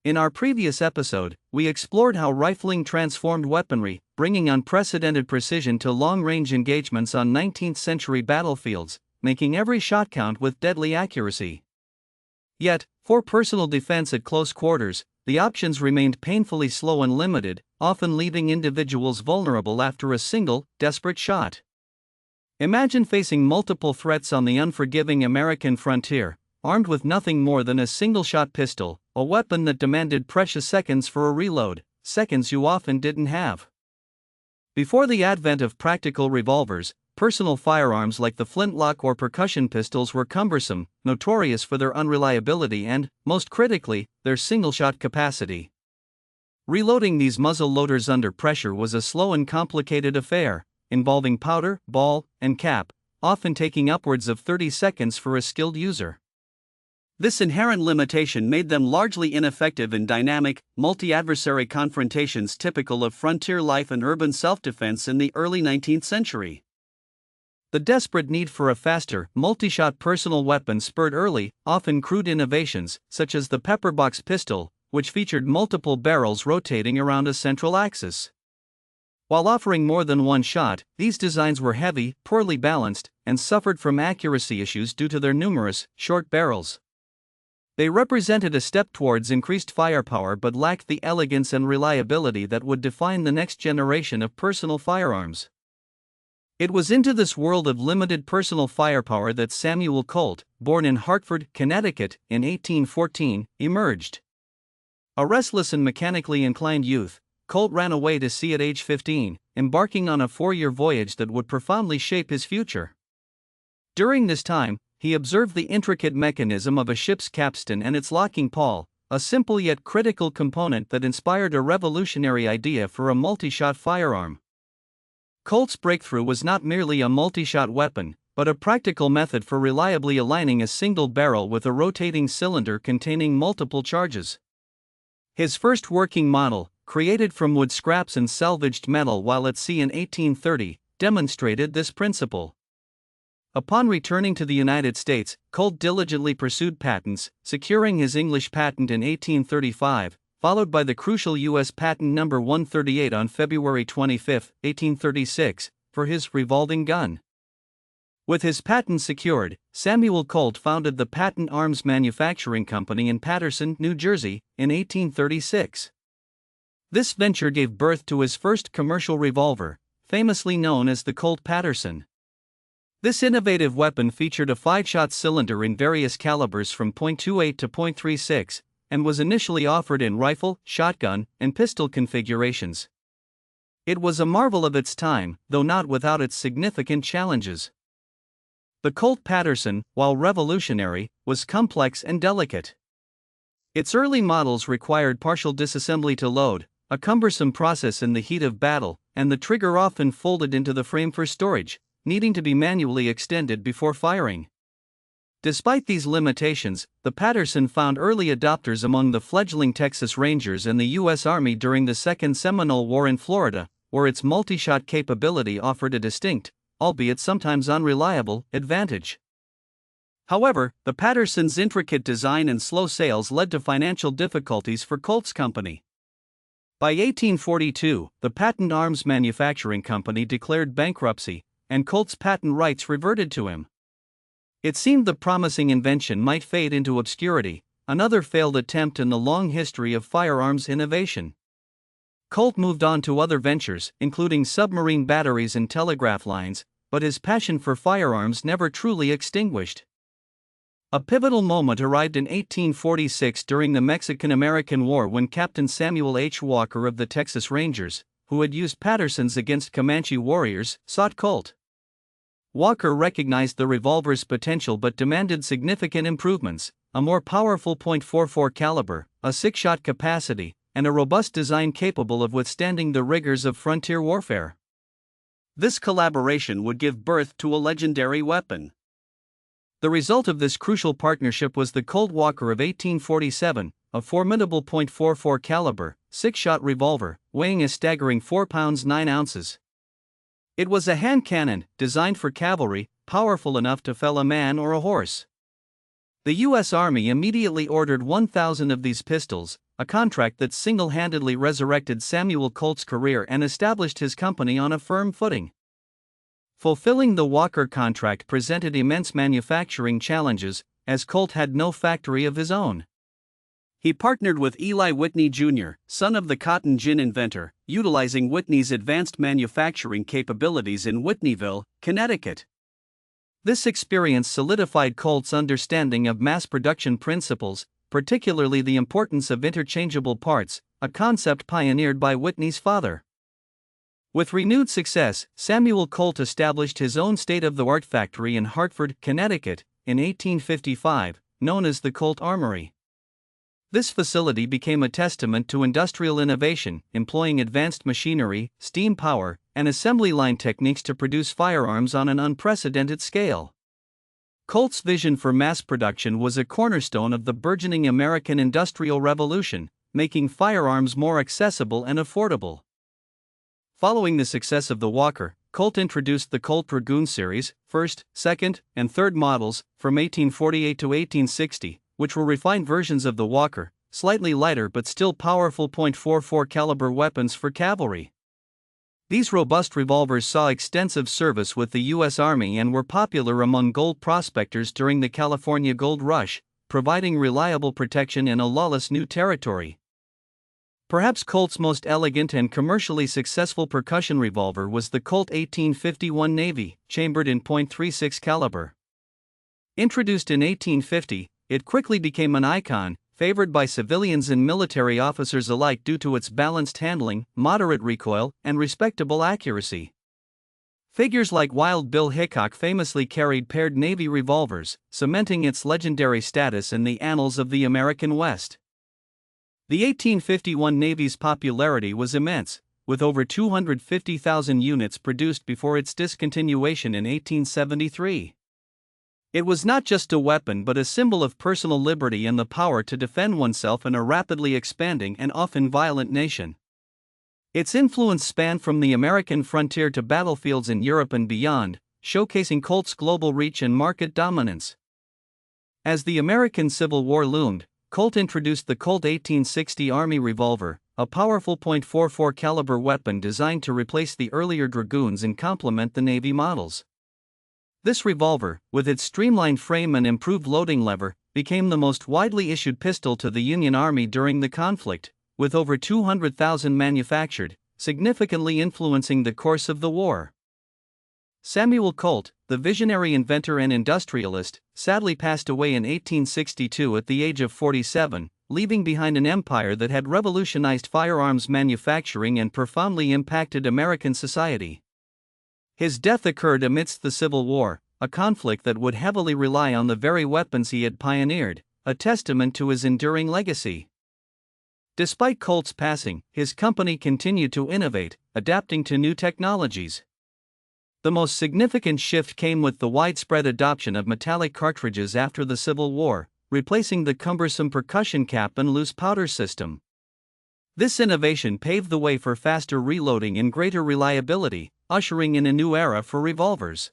In our previous episode, we explored how rifling transformed weaponry, bringing unprecedented precision to long-range engagements on 19th-century battlefields, making every shot count with deadly accuracy. Yet, for personal defense at close quarters, the options remained painfully slow and limited, often leaving individuals vulnerable after a single, desperate shot. Imagine facing multiple threats on the unforgiving American frontier, armed with nothing more than a single-shot pistol, a weapon that demanded precious seconds for a reload, seconds you often didn't have. Before the advent of practical revolvers, personal firearms like the flintlock or percussion pistols were cumbersome, notorious for their unreliability and, most critically, their single-shot capacity. Reloading these muzzle loaders under pressure was a slow and complicated affair, involving powder, ball, and cap, often taking upwards of 30 seconds for a skilled user. This inherent limitation made them largely ineffective in dynamic, multi-adversary confrontations typical of frontier life and urban self-defense in the early 19th century. The desperate need for a faster, multi-shot personal weapon spurred early, often crude innovations, such as the pepperbox pistol, which featured multiple barrels rotating around a central axis. While offering more than one shot, these designs were heavy, poorly balanced, and suffered from accuracy issues due to their numerous, short barrels. They represented a step towards increased firepower but lacked the elegance and reliability that would define the next generation of personal firearms. It was into this world of limited personal firepower that Samuel Colt, born in Hartford, Connecticut, in 1814, emerged. A restless and mechanically inclined youth, Colt ran away to sea at age 15, embarking on a 4-year voyage that would profoundly shape his future. During this time, he observed the intricate mechanism of a ship's capstan and its locking pawl, a simple yet critical component that inspired a revolutionary idea for a multi-shot firearm. Colt's breakthrough was not merely a multi-shot weapon, but a practical method for reliably aligning a single barrel with a rotating cylinder containing multiple charges. His first working model, created from wood scraps and salvaged metal while at sea in 1830, demonstrated this principle. Upon returning to the United States, Colt diligently pursued patents, securing his English patent in 1835, followed by the crucial U.S. patent number 138 on February 25, 1836, for his revolving gun. With his patent secured, Samuel Colt founded the Patent Arms Manufacturing Company in Paterson, New Jersey, in 1836. This venture gave birth to his first commercial revolver, famously known as the Colt Paterson. This innovative weapon featured a 5-shot cylinder in various calibers from .28 to .36, and was initially offered in rifle, shotgun, and pistol configurations. It was a marvel of its time, though not without its significant challenges. The Colt Paterson, while revolutionary, was complex and delicate. Its early models required partial disassembly to load, a cumbersome process in the heat of battle, and the trigger often folded into the frame for storage, needing to be manually extended before firing. Despite these limitations, the Paterson found early adopters among the fledgling Texas Rangers and the U.S. Army during the Second Seminole War in Florida, where its multi-shot capability offered a distinct, albeit sometimes unreliable, advantage. However, the Paterson's intricate design and slow sales led to financial difficulties for Colt's company. By 1842, the Patent Arms Manufacturing Company declared bankruptcy, and Colt's patent rights reverted to him. It seemed the promising invention might fade into obscurity, another failed attempt in the long history of firearms innovation. Colt moved on to other ventures, including submarine batteries and telegraph lines, but his passion for firearms never truly extinguished. A pivotal moment arrived in 1846 during the Mexican-American War when Captain Samuel H. Walker of the Texas Rangers, who had used Patersons against Comanche warriors, sought Colt. Walker recognized the revolver's potential but demanded significant improvements: a more powerful .44 caliber, a 6-shot capacity, and a robust design capable of withstanding the rigors of frontier warfare. This collaboration would give birth to a legendary weapon. The result of this crucial partnership was the Colt Walker of 1847, a formidable .44 caliber, 6-shot revolver, weighing a staggering 4 pounds 9 ounces. It was a hand cannon, designed for cavalry, powerful enough to fell a man or a horse. The U.S. Army immediately ordered 1,000 of these pistols, a contract that single-handedly resurrected Samuel Colt's career and established his company on a firm footing. Fulfilling the Walker contract presented immense manufacturing challenges, as Colt had no factory of his own. He partnered with Eli Whitney Jr., son of the cotton gin inventor, utilizing Whitney's advanced manufacturing capabilities in Whitneyville, Connecticut. This experience solidified Colt's understanding of mass production principles, particularly the importance of interchangeable parts, a concept pioneered by Whitney's father. With renewed success, Samuel Colt established his own state-of-the-art factory in Hartford, Connecticut, in 1855, known as the Colt Armory. This facility became a testament to industrial innovation, employing advanced machinery, steam power, and assembly line techniques to produce firearms on an unprecedented scale. Colt's vision for mass production was a cornerstone of the burgeoning American Industrial Revolution, making firearms more accessible and affordable. Following the success of the Walker, Colt introduced the Colt Dragoon series, first, second, and third models, from 1848 to 1860, which were refined versions of the Walker, slightly lighter but still powerful .44 caliber weapons for cavalry. These robust revolvers saw extensive service with the U.S. Army and were popular among gold prospectors during the California Gold Rush, providing reliable protection in a lawless new territory. Perhaps Colt's most elegant and commercially successful percussion revolver was the Colt 1851 Navy, chambered in .36 caliber. Introduced in 1850, it quickly became an icon, favored by civilians and military officers alike due to its balanced handling, moderate recoil, and respectable accuracy. Figures like Wild Bill Hickok famously carried paired Navy revolvers, cementing its legendary status in the annals of the American West. The 1851 Navy's popularity was immense, with over 250,000 units produced before its discontinuation in 1873. It was not just a weapon but a symbol of personal liberty and the power to defend oneself in a rapidly expanding and often violent nation. Its influence spanned from the American frontier to battlefields in Europe and beyond, showcasing Colt's global reach and market dominance. As the American Civil War loomed, Colt introduced the Colt 1860 Army Revolver, a powerful .44 caliber weapon designed to replace the earlier Dragoons and complement the Navy models. This revolver, with its streamlined frame and improved loading lever, became the most widely issued pistol to the Union Army during the conflict, with over 200,000 manufactured, significantly influencing the course of the war. Samuel Colt, the visionary inventor and industrialist, sadly passed away in 1862 at the age of 47, leaving behind an empire that had revolutionized firearms manufacturing and profoundly impacted American society. His death occurred amidst the Civil War, a conflict that would heavily rely on the very weapons he had pioneered, a testament to his enduring legacy. Despite Colt's passing, his company continued to innovate, adapting to new technologies. The most significant shift came with the widespread adoption of metallic cartridges after the Civil War, replacing the cumbersome percussion cap and loose powder system. This innovation paved the way for faster reloading and greater reliability, ushering in a new era for revolvers.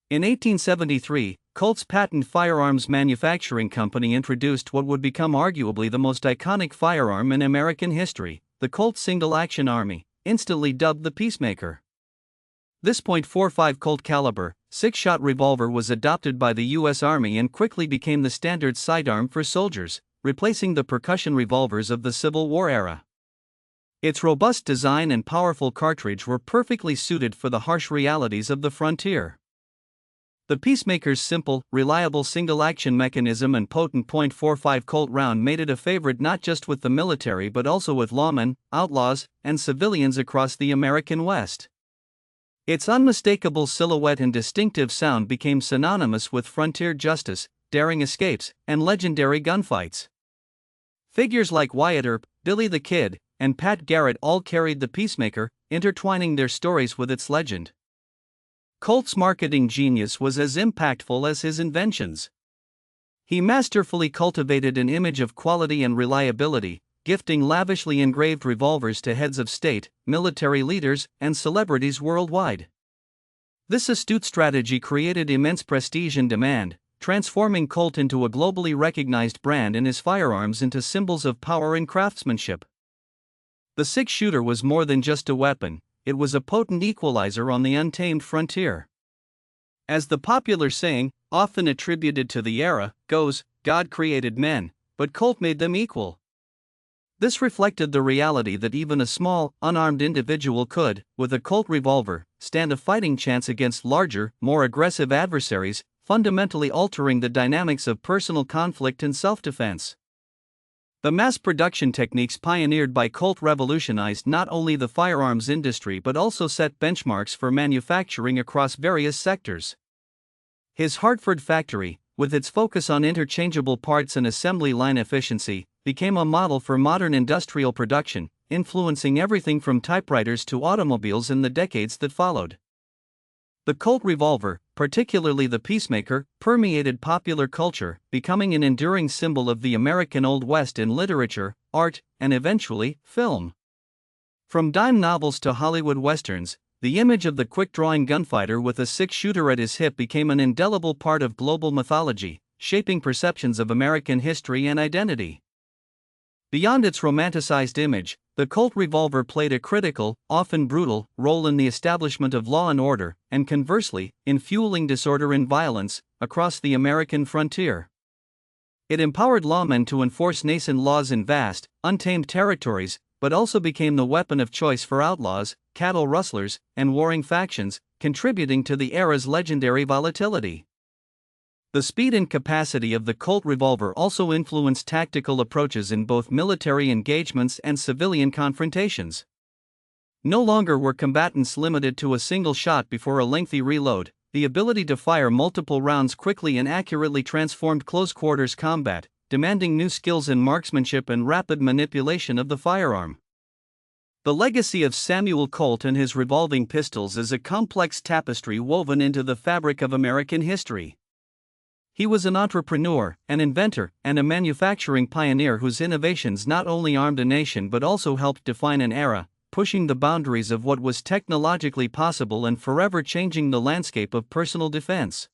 In 1873, Colt's Patent Firearms Manufacturing Company introduced what would become arguably the most iconic firearm in American history, the Colt Single-Action Army, instantly dubbed the Peacemaker. This .45 Colt caliber, 6-shot revolver was adopted by the U.S. Army and quickly became the standard sidearm for soldiers, replacing the percussion revolvers of the Civil War era. Its robust design and powerful cartridge were perfectly suited for the harsh realities of the frontier. The Peacemaker's simple, reliable single-action mechanism and potent .45 Colt round made it a favorite not just with the military but also with lawmen, outlaws, and civilians across the American West. Its unmistakable silhouette and distinctive sound became synonymous with frontier justice, daring escapes, and legendary gunfights. Figures like Wyatt Earp, Billy the Kid, and Pat Garrett all carried the Peacemaker, intertwining their stories with its legend. Colt's marketing genius was as impactful as his inventions. He masterfully cultivated an image of quality and reliability, gifting lavishly engraved revolvers to heads of state, military leaders, and celebrities worldwide. This astute strategy created immense prestige and demand, transforming Colt into a globally recognized brand and his firearms into symbols of power and craftsmanship. The six-shooter was more than just a weapon, it was a potent equalizer on the untamed frontier. As the popular saying, often attributed to the era, goes, God created men, but Colt made them equal. This reflected the reality that even a small, unarmed individual could, with a Colt revolver, stand a fighting chance against larger, more aggressive adversaries, fundamentally altering the dynamics of personal conflict and self-defense. The mass production techniques pioneered by Colt revolutionized not only the firearms industry but also set benchmarks for manufacturing across various sectors. His Hartford factory, with its focus on interchangeable parts and assembly line efficiency, became a model for modern industrial production, influencing everything from typewriters to automobiles in the decades that followed. The Colt revolver, particularly the Peacemaker, permeated popular culture, becoming an enduring symbol of the American Old West in literature, art, and eventually, film. From dime novels to Hollywood westerns, the image of the quick-drawing gunfighter with a six-shooter at his hip became an indelible part of global mythology, shaping perceptions of American history and identity. Beyond its romanticized image, the Colt revolver played a critical, often brutal, role in the establishment of law and order, and conversely, in fueling disorder and violence across the American frontier. It empowered lawmen to enforce nascent laws in vast, untamed territories, but also became the weapon of choice for outlaws, cattle rustlers, and warring factions, contributing to the era's legendary volatility. The speed and capacity of the Colt revolver also influenced tactical approaches in both military engagements and civilian confrontations. No longer were combatants limited to a single shot before a lengthy reload. The ability to fire multiple rounds quickly and accurately transformed close-quarters combat, demanding new skills in marksmanship and rapid manipulation of the firearm. The legacy of Samuel Colt and his revolving pistols is a complex tapestry woven into the fabric of American history. He was an entrepreneur, an inventor, and a manufacturing pioneer whose innovations not only armed a nation but also helped define an era, pushing the boundaries of what was technologically possible and forever changing the landscape of personal defense.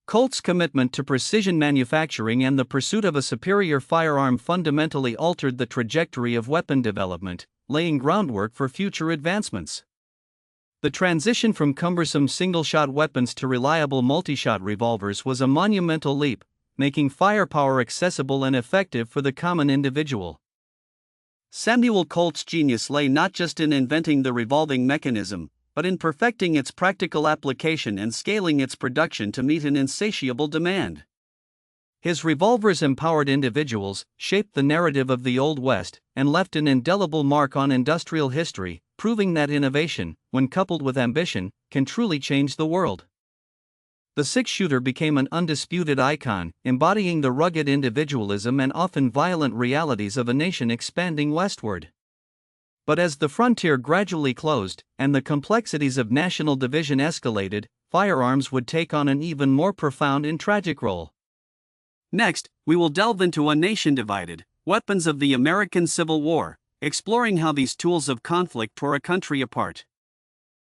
Colt's commitment to precision manufacturing and the pursuit of a superior firearm fundamentally altered the trajectory of weapon development, laying groundwork for future advancements. The transition from cumbersome single-shot weapons to reliable multi-shot revolvers was a monumental leap, making firepower accessible and effective for the common individual. Samuel Colt's genius lay not just in inventing the revolving mechanism, but in perfecting its practical application and scaling its production to meet an insatiable demand. His revolvers empowered individuals, shaped the narrative of the Old West, and left an indelible mark on industrial history, proving that innovation, when coupled with ambition, can truly change the world. The six-shooter became an undisputed icon, embodying the rugged individualism and often violent realities of a nation expanding westward. But as the frontier gradually closed, and the complexities of national division escalated, firearms would take on an even more profound and tragic role. Next, we will delve into A Nation Divided, Weapons of the American Civil War, exploring how these tools of conflict tore a country apart.